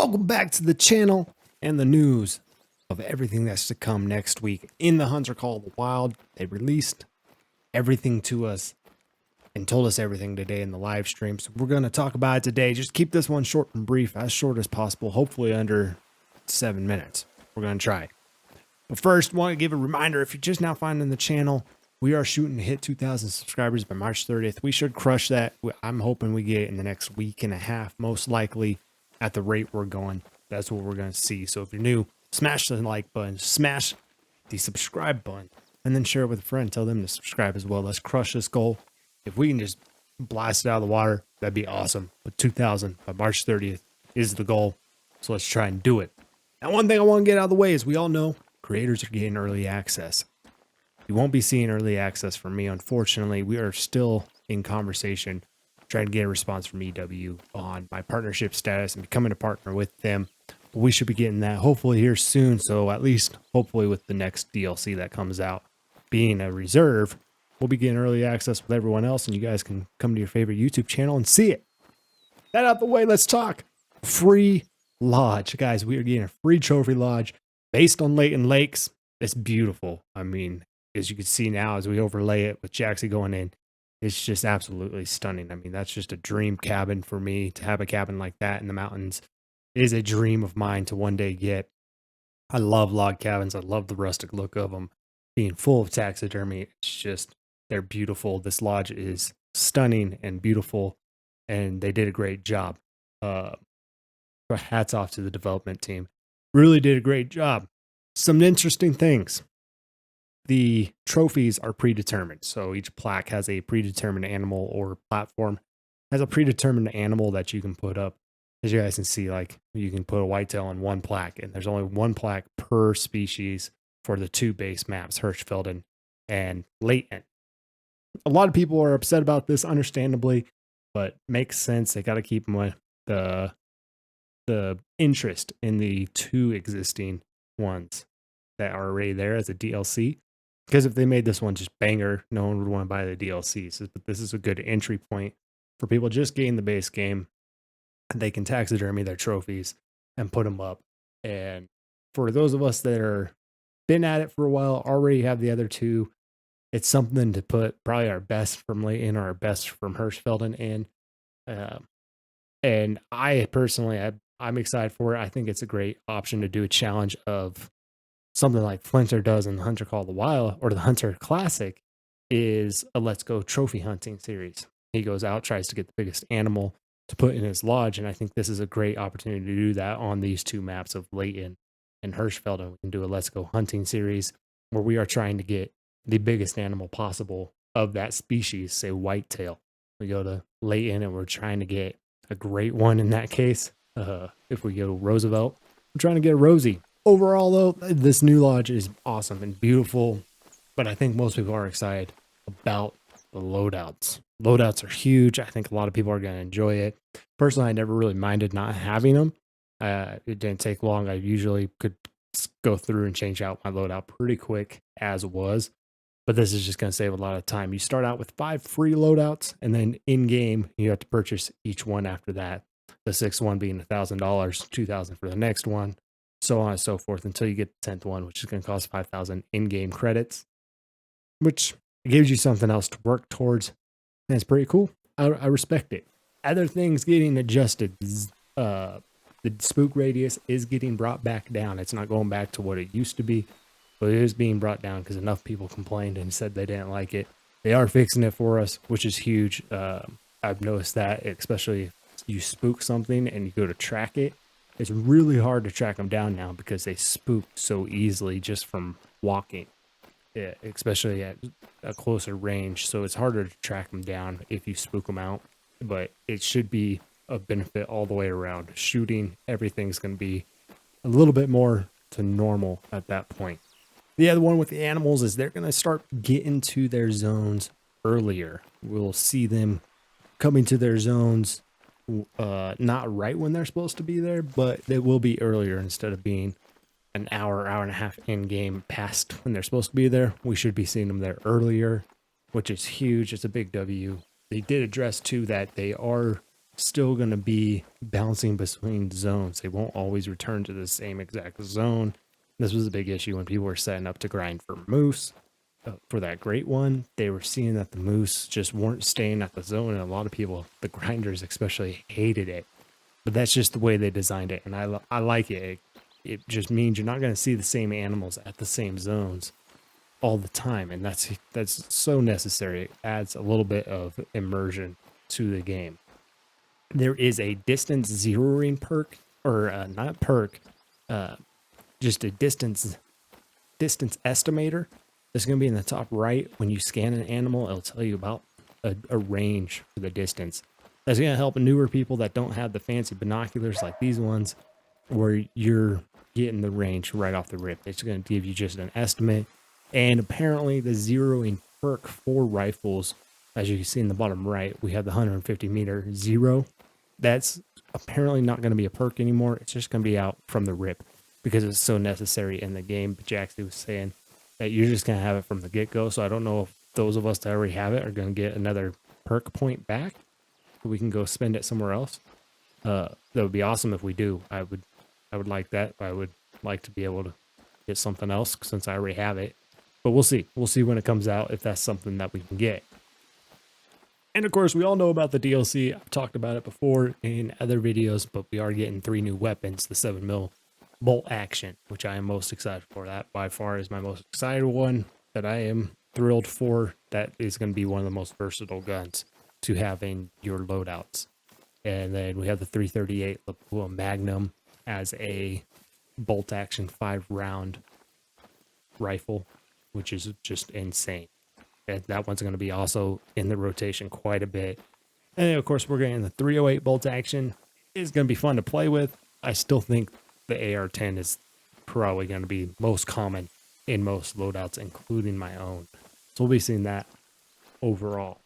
Welcome back to the channel and the news of everything that's to come next week. In the Hunter Call of the Wild, they released everything to us and told us everything today in the live stream. So we're going to talk about it today. Just keep this one short and brief, as short as possible, hopefully under 7 minutes. We're going to try. But first, I want to give a reminder, if you're just now finding the channel, we are shooting to hit 2,000 subscribers by March 30th. We should crush that. I'm hoping we get it in the next week and a half, most likely. At the rate we're going, that's what we're going to see. So if you're new, smash the like button, smash the subscribe button, and then share it with a friend. Tell them to subscribe as well. Let's crush this goal. If we can just blast it out of the water, that'd be awesome. But 2,000 by March 30th is the goal. So let's try and do it. Now, one thing I want to get out of the way is we all know creators are getting early access. You won't be seeing early access from me, unfortunately. We are still in conversation, trying to get a response from EW on my partnership status and becoming a partner with them. But we should be getting that hopefully here soon. So at least hopefully with the next DLC that comes out being a reserve, we'll be getting early access with everyone else, and you guys can come to your favorite YouTube channel and see it. That out the way, let's talk free lodge. Guys, we are getting a free trophy lodge based on Layton Lakes. It's beautiful. I mean, as you can see now, as we overlay it with Jaxie going in, it's just absolutely stunning. I mean, that's just a dream cabin for me. To have a cabin like that in the mountains is a dream of mine to one day get. I love log cabins. I love the rustic look of them. Being full of taxidermy, it's just, they're beautiful. This lodge is stunning and beautiful, and they did a great job. Hats off to the development team. Really did a great job. Some interesting things. The trophies are predetermined. So each plaque has a predetermined animal, or platform has a predetermined animal that you can put up. As you guys can see, like, you can put a whitetail on one plaque, and there's only one plaque per species for the two base maps, Hirschfelden and Layton. A lot of people are upset about this, understandably, but makes sense. They got to keep them with the interest in the two existing ones that are already there as a DLC. Because if they made this one just banger, no one would want to buy the DLCs. But this is a good entry point for people just getting the base game. They can taxidermy their trophies and put them up. And for those of us that are been at it for a while, already have the other two, it's something to put probably our best from Layton or our best from Hirschfelden in. And I personally, I'm excited for it. I think it's a great option to do a challenge of something like Flinter does in the Hunter Call of the Wild, or the Hunter Classic, is a Let's Go trophy hunting series. He goes out, tries to get the biggest animal to put in his lodge, and I think this is a great opportunity to do that on these two maps of Layton and Hirschfelden. We can do a Let's Go hunting series where we are trying to get the biggest animal possible of that species, say whitetail. We go to Layton and we're trying to get a great one in that case. If we go to Roosevelt, we're trying to get a Rosie. Overall, though, this new lodge is awesome and beautiful, but I think most people are excited about the loadouts. Loadouts are huge. I think a lot of people are going to enjoy it. Personally, I never really minded not having them. It didn't take long. I usually could go through and change out my loadout pretty quick as was, but this is just going to save a lot of time. You start out with 5 free loadouts, and then in-game, you have to purchase each one after that. The 6th one being $1,000, $2,000 for the next one, so on and so forth, until you get the 10th one, which is going to cost 5,000 in-game credits, which gives you something else to work towards. And it's pretty cool. I respect it. Other things getting adjusted. The spook radius is getting brought back down. It's not going back to what it used to be, but it is being brought down because enough people complained and said they didn't like it. They are fixing it for us, which is huge. I've noticed that, especially if you spook something and you go to track it, it's really hard to track them down now because they spook so easily just from walking, especially at a closer range. So it's harder to track them down if you spook them out, but it should be a benefit all the way around. Shooting, everything's going to be a little bit more to normal at that point. The other one with the animals is they're going to start getting to their zones earlier. We'll see them coming to their zones not right when they're supposed to be there, but they will be earlier. Instead of being an hour and a half in game past when they're supposed to be there, we should be seeing them there earlier, which is huge. It's a big W. They did address too that they are still going to be bouncing between zones. They won't always return to the same exact zone. This was a big issue when people were setting up to grind for moose. For that great one, they were seeing that the moose just weren't staying at the zone, and a lot of people, the grinders especially, hated it. But that's just the way they designed it, and I like it. It just means you're not going to see the same animals at the same zones all the time, and that's so necessary. It adds a little bit of immersion to the game. There is a distance zeroing perk, or not perk, just a distance estimator. It's going to be in the top right. When you scan an animal, it'll tell you about a range for the distance. That's going to help newer people that don't have the fancy binoculars like these ones, where you're getting the range right off the rip. It's going to give you just an estimate. And apparently the zeroing perk for rifles, as you can see in the bottom right, we have the 150 meter zero. That's apparently not going to be a perk anymore. It's just going to be out from the rip because it's so necessary in the game. But Jaxie was saying that you're just going to have it from the get-go. So I don't know if those of us that already have it are going to get another perk point back. We can go spend it somewhere else. That would be awesome if we do. I would like that. I would like to be able to get something else since I already have it. But we'll see. We'll see when it comes out if that's something that we can get. And of course, we all know about the DLC. I've talked about it before in other videos, but we are getting 3 new weapons. The 7mm bolt action, which I am most excited for. That by far is my most excited one that I am thrilled for. That is going to be one of the most versatile guns to have in your loadouts. And then we have the 338 Lapua Magnum as a bolt action 5-round rifle, which is just insane. And that one's going to be also in the rotation quite a bit. And then, of course, we're getting the 308 bolt action. It's going to be fun to play with. I still think the AR-10 is probably going to be most common in most loadouts, including my own. So we'll be seeing that overall.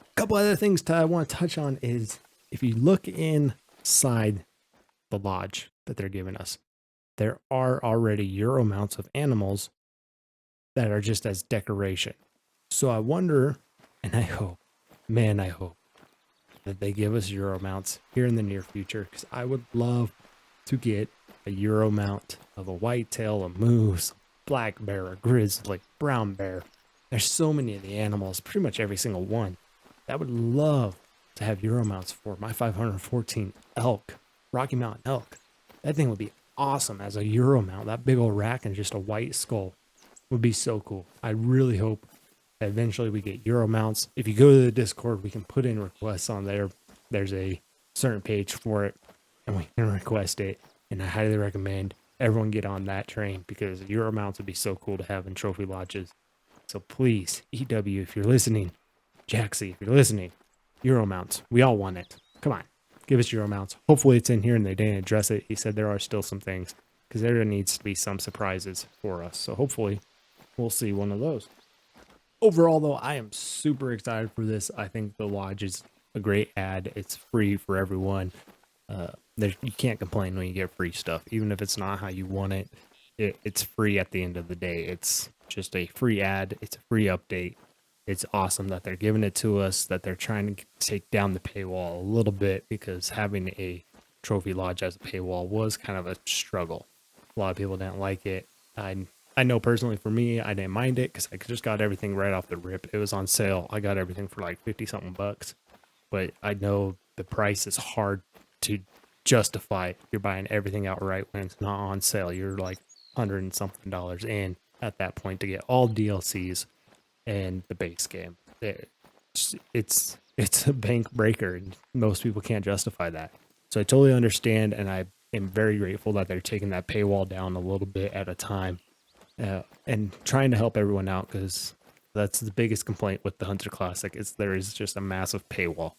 A couple other things I want to touch on is if you look inside the lodge that they're giving us, there are already Euro mounts of animals that are just as decoration. So I wonder, and I hope, man, I hope that they give us Euro mounts here in the near future, because I would love to get a Euro mount of a whitetail, a moose, black bear, a grizzly, brown bear. There's so many of the animals, pretty much every single one. I would love to have Euro mounts for my 514 elk, Rocky Mountain elk. That thing would be awesome as a Euro mount. That big old rack and just a white skull would be so cool. I really hope that eventually we get Euro mounts. If you go to the Discord, we can put in requests on there. There's a certain page for it, and we can request it. And I highly recommend everyone get on that train, because Euro mounts would be so cool to have in trophy lodges. So please, EW, if you're listening, Jaxie, if you're listening, Euro mounts. We all want it. Come on, give us Euro mounts. Hopefully it's in here and they didn't address it. He said there are still some things, because there needs to be some surprises for us. So hopefully we'll see one of those. Overall, though, I am super excited for this. I think the lodge is a great ad. It's free for everyone. You can't complain when you get free stuff, even if it's not how you want it. It's free at the end of the day. It's just a free ad. It's a free update. It's awesome that they're giving it to us, that they're trying to take down the paywall a little bit, because having a trophy lodge as a paywall was kind of a struggle. A lot of people didn't like it. I know personally for me, I didn't mind it because I just got everything right off the rip. It was on sale. I got everything for like 50 something bucks. But I know the price is hard to justify if you're buying everything outright when it's not on sale. You're like $100 and something in at that point to get all DLCs and the base game. It's a bank breaker, and most people can't justify that. So I totally understand, and I am very grateful that they're taking that paywall down a little bit at a time. And trying to help everyone out, because that's the biggest complaint with the Hunter Classic is there is just a massive paywall.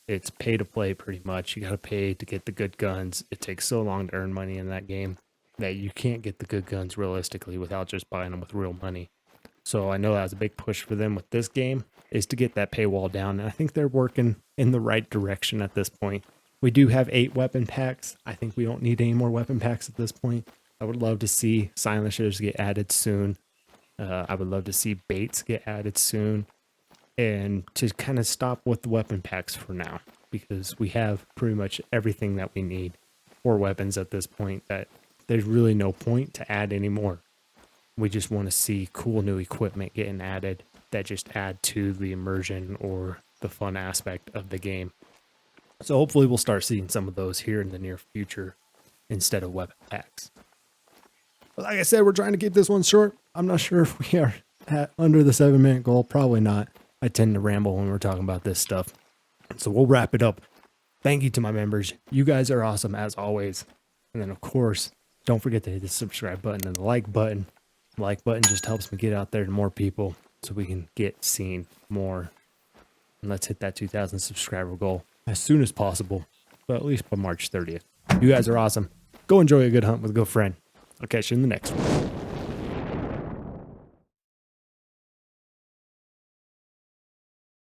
It's pay to play pretty much. You got to pay to get the good guns. It takes so long to earn money in that game that you can't get the good guns realistically without just buying them with real money. So I know that's a big push for them with this game, is to get that paywall down. And I think they're working in the right direction at this point. We do have 8 weapon packs. I think we don't need any more weapon packs at this point. I would love to see silencers get added soon. I would love to see baits get added soon. And to kind of stop with the weapon packs for now. because we have pretty much everything that we need for weapons at this point, that there's really no point to add anymore. We just want to see cool new equipment getting added that just add to the immersion or the fun aspect of the game. So hopefully we'll start seeing some of those here in the near future instead of weapon packs. But like I said, we're trying to keep this one short. I'm not sure if we are at under the 7-minute goal. Probably not. I tend to ramble when we're talking about this stuff. So we'll wrap it up. Thank you to my members. You guys are awesome as always. And then of course, don't forget to hit the subscribe button and the like button. The like button just helps me get out there to more people so we can get seen more. And let's hit that 2,000 subscriber goal as soon as possible, but at least by March 30th. You guys are awesome. Go enjoy a good hunt with a good friend. I'll catch you in the next one.